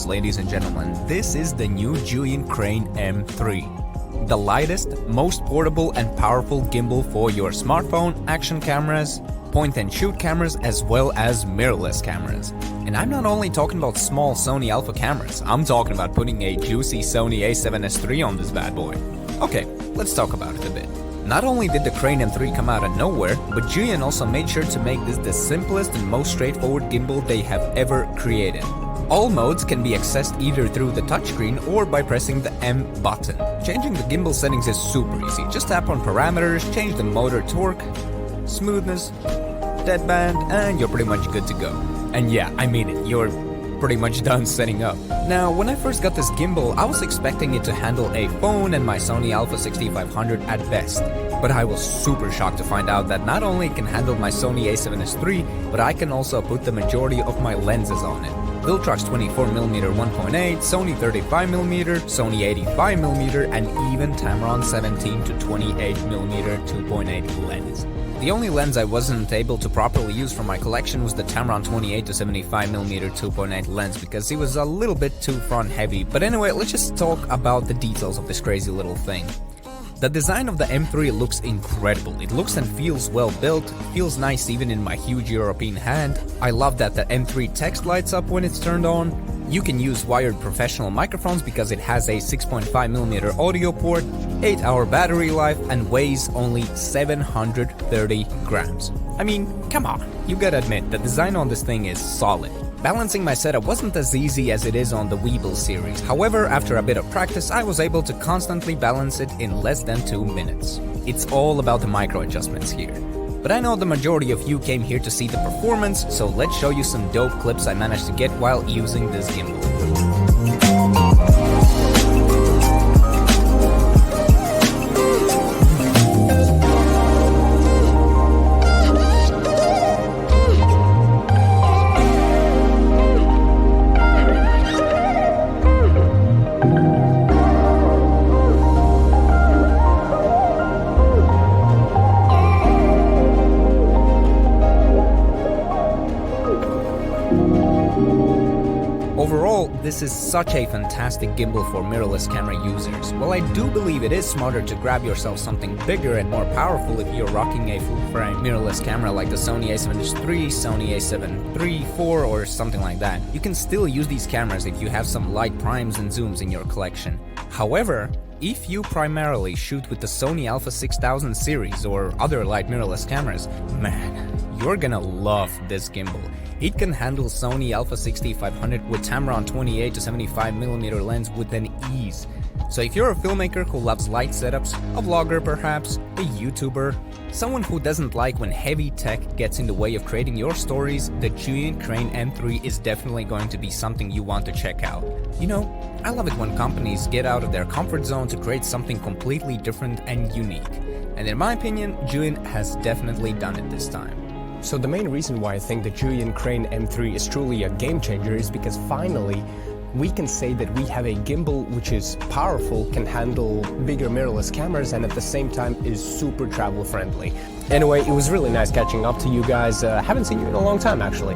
news, ladies and gentlemen. This is the new Zhiyun Crane M3. The lightest, most portable and powerful gimbal for your smartphone, action cameras, point-and-shoot cameras, as well as mirrorless cameras. And I'm not only talking about small Sony Alpha cameras, I'm talking about putting a juicy Sony a7S III on this bad boy. Okay, let's talk about it a bit. Not only did the Crane M3 come out of nowhere, but Zhiyun also made sure to make this the simplest and most straightforward gimbal they have ever created. All modes can be accessed either through the touchscreen or by pressing the M button. Changing the gimbal settings is super easy. Just tap on parameters, change the motor torque, smoothness, deadband, and you're pretty much good to go. And yeah, I mean it, you're pretty much done setting up. Now, when I first got this gimbal, I was expecting it to handle a phone and my Sony Alpha 6500 at best. But I was super shocked to find out that not only it can handle my Sony a7S III, but I can also put the majority of my lenses on it. Viltrox 24mm 1.8, Sony 35mm, Sony 85mm, and even Tamron 17 to 28mm 2.8 lens. The only lens I wasn't able to properly use for my collection was the Tamron 28 to 75mm 2.8 lens because it was a little bit too front heavy. But anyway, let's just talk about the details of this crazy little thing. The design of the M3 looks incredible. It looks and feels well built, feels nice even in my huge European hand. I love that the M3 text lights up when it's turned on. You can use wired professional microphones because it has a 6.5mm audio port, 8-hour battery life, and weighs only 730 grams. I mean, come on, you gotta admit, the design on this thing is solid. Balancing my setup wasn't as easy as it is on the 𝗿𝗵𝗶𝘆 series. However, after a bit of practice, I was able to constantly balance it in less than 2 minutes. It's all about the micro adjustments here. But I know the majority of you came here to see the performance, so let's show you some dope clips I managed to get while using this gimbal. Overall, this is such a fantastic gimbal for mirrorless camera users. While I do believe it is smarter to grab yourself something bigger and more powerful if you're rocking a full-frame mirrorless camera like the Sony a7S III, Sony a7 III, 4, or something like that, you can still use these cameras if you have some light primes and zooms in your collection. However, if you primarily shoot with the Sony Alpha 6000 series or other light mirrorless cameras, man, you're gonna love this gimbal. It can handle Sony Alpha 6500 with Tamron 28 to 75mm lens with an ease. So if you're a filmmaker who loves light setups, a vlogger perhaps, a YouTuber, someone who doesn't like when heavy tech gets in the way of creating your stories, the Zhiyun Crane M3 is definitely going to be something you want to check out. You know, I love it when companies get out of their comfort zone to create something completely different and unique. And in my opinion, Zhiyun has definitely done it this time. So the main reason why I think the Zhiyun Crane M3 is truly a game changer is because finally we can say that we have a gimbal which is powerful, can handle bigger mirrorless cameras, and at the same time is super travel friendly. Anyway, it was really nice catching up to you guys. Haven't seen you in a long time actually.